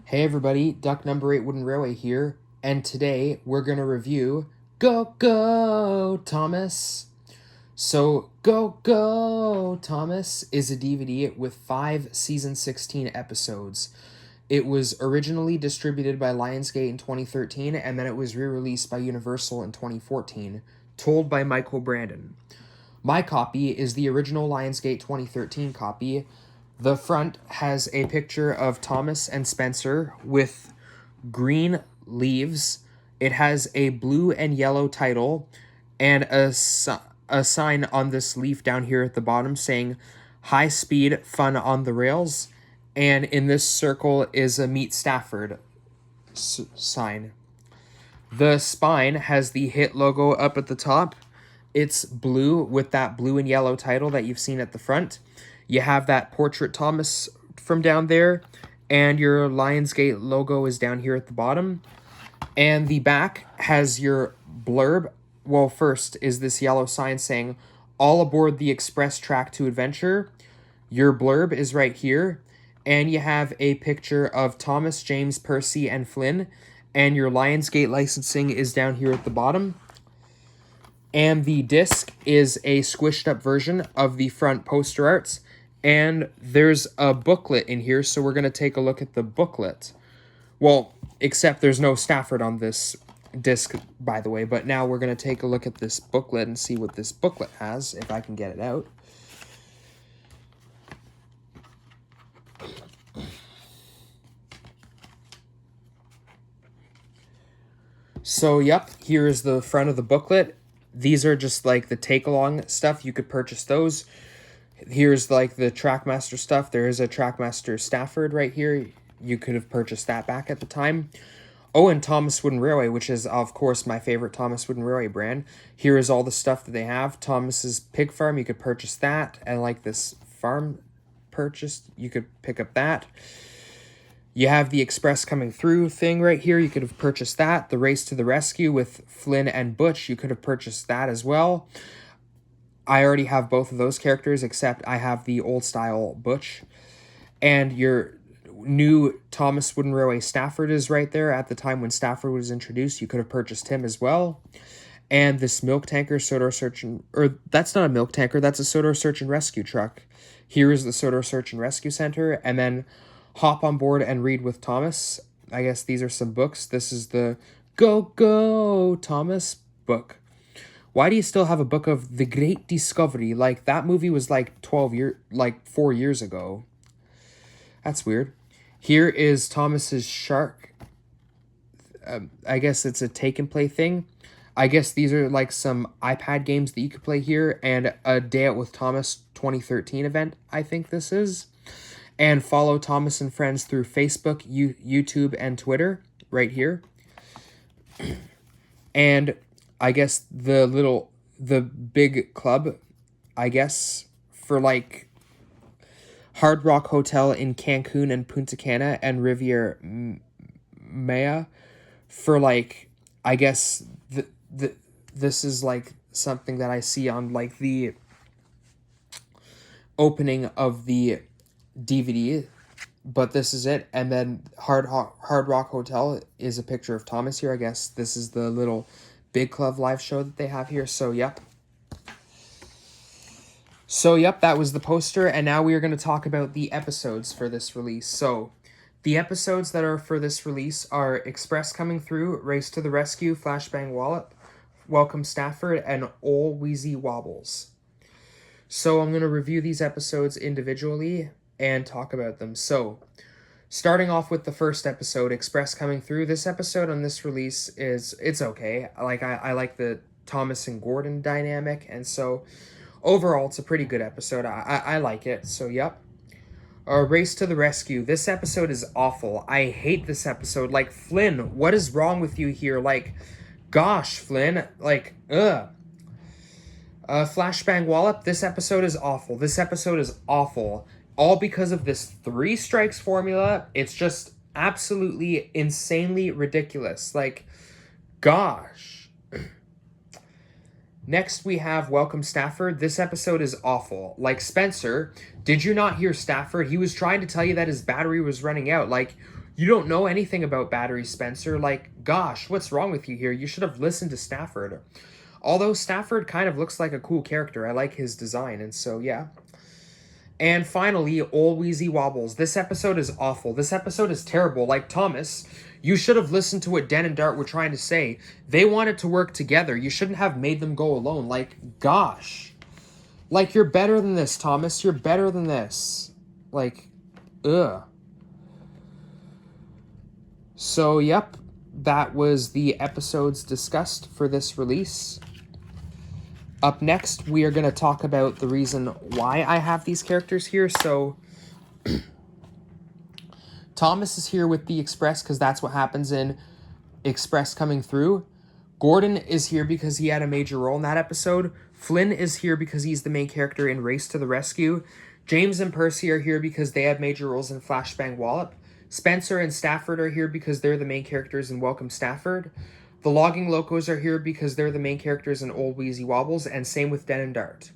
Hey everybody, Duck Number 8 Wooden Railway here, and today we're going to review Go Go Thomas. So, Go Go Thomas is a DVD with 5 season 16 episodes. It was originally distributed by Lionsgate in 2013, and then it was re-released by Universal in 2014, told by Michael Brandon. My copy is the original Lionsgate 2013 copy. The front has a picture of Thomas and Spencer with green leaves. It has a blue and yellow title and a sign on this leaf down here at the bottom saying high speed fun on the rails. And in this circle is a Meet Stafford sign. The spine has the hit logo up at the top. It's blue with that blue and yellow title that you've seen at the front. You have that Portrait Thomas from down there, and your Lionsgate logo is down here at the bottom. And the back has your blurb. Well, first is this yellow sign saying, all aboard the express track to adventure. Your blurb is right here. And you have a picture of Thomas, James, Percy, and Flynn. And your Lionsgate licensing is down here at the bottom. And the disc is a squished up version of the front poster arts. And there's a booklet in here, so we're going to take a look at the booklet. Well, except there's no Stafford on this disc, by the way. But now we're going to take a look at this booklet and see what this booklet has, if I can get it out. So, yep, here's the front of the booklet. These are just like the take-along stuff. You could purchase those. Here's like the Trackmaster stuff. There is a Trackmaster Stafford right here. You could have purchased that back at the time. Oh, and Thomas Wooden Railway, which is, of course, my favorite Thomas Wooden Railway brand. Here is all the stuff that they have. Thomas's Pig Farm, you could purchase that. And like this farm purchased, you could pick up that. You have the Express Coming Through thing right here. You could have purchased that. The Race to the Rescue with Flynn and Butch. You could have purchased that as well. I already have both of those characters, except I have the old style Butch. And your new Thomas Wooden Railway Stafford is right there. At the time when Stafford was introduced, you could have purchased him as well. And this milk tanker, Sodor Search and... Or that's not a milk tanker. That's a Sodor Search and Rescue truck. Here is the Sodor Search and Rescue Center. And then hop on board and read with Thomas. I guess these are some books. This is the Go Go Thomas book. Why do you still have a book of The Great Discovery? Like, that movie was like 4 years ago. That's weird. Here is Thomas's shark. I guess it's a take and play thing. I guess these are like some iPad games that you could play here. And a Day Out with Thomas 2013 event, I think this is. And follow Thomas and Friends through Facebook, YouTube, and Twitter right here. And I guess the big club, I guess, for like Hard Rock Hotel in Cancun and Punta Cana and Riviera Maya for like, I guess this is like something that I see on like the opening of the DVD, but this is it. And then Hard Rock Hotel is a picture of Thomas here. I guess this is the little Big Club live show that they have here. So yep, that was the poster, and now we are going to talk about the episodes for this release. So the episodes that are for this release are Express Coming Through, Race to the Rescue, Flashbang Wallop, Welcome Stafford, and Ol Weezy Wobbles. So I'm going to review these episodes individually and talk about them. So, starting off with the first episode, Express Coming Through. This episode on this release it's okay. Like, I like the Thomas and Gordon dynamic, and so overall it's a pretty good episode. I like it. So, yep. Race to the Rescue. This episode is awful. I hate this episode. Like, Flynn, what is wrong with you here? Like, gosh, Flynn. Like, ugh. Flashbang Wallop. This episode is awful. This episode is awful. All because of this 3 strikes formula. It's just absolutely insanely ridiculous. Like, gosh. Next, we have Welcome Stafford. This episode is awful. Like, Spencer, did you not hear Stafford? He was trying to tell you that his battery was running out. Like, You don't know anything about Battery Spencer. Like, gosh, what's wrong with you here? You should have listened to Stafford. Although Stafford kind of looks like a cool character. I like his design, and so, yeah. And finally, Ol Weezy Wobbles. This episode is awful. This episode is terrible. Like, Thomas, you should have listened to what Den and Dart were trying to say. They wanted to work together. You shouldn't have made them go alone. Like, gosh. Like, you're better than this, Thomas. You're better than this. Like, ugh. So, yep, that was the episodes discussed for this release. Up next, we are going to talk about the reason why I have these characters here. So, Thomas is here with the Express because that's what happens in Express Coming Through. Gordon is here because he had a major role in that episode. Flynn is here because he's the main character in Race to the Rescue. James and Percy are here because they have major roles in Flashbang Wallop. Spencer and Stafford are here because they're the main characters in Welcome Stafford. The Logging Locos are here because they're the main characters in Ol Weezy Wobbles, and same with Den and Dart.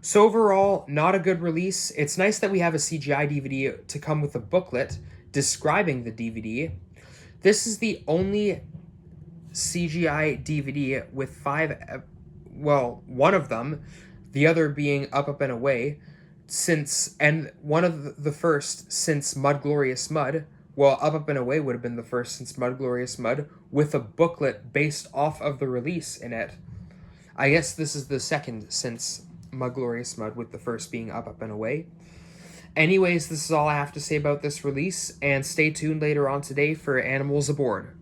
So overall, not a good release. It's nice that we have a CGI DVD to come with a booklet describing the DVD. This is the only CGI DVD with one of them, the other being Up, Up, and Away, and one of the first since Mud Glorious Mud. Well, Up, Up, and Away would have been the first since Mud Glorious Mud, with a booklet based off of the release in it. I guess this is the second since Mud Glorious Mud, with the first being Up, Up, and Away. Anyways, this is all I have to say about this release, and stay tuned later on today for Animals Aboard.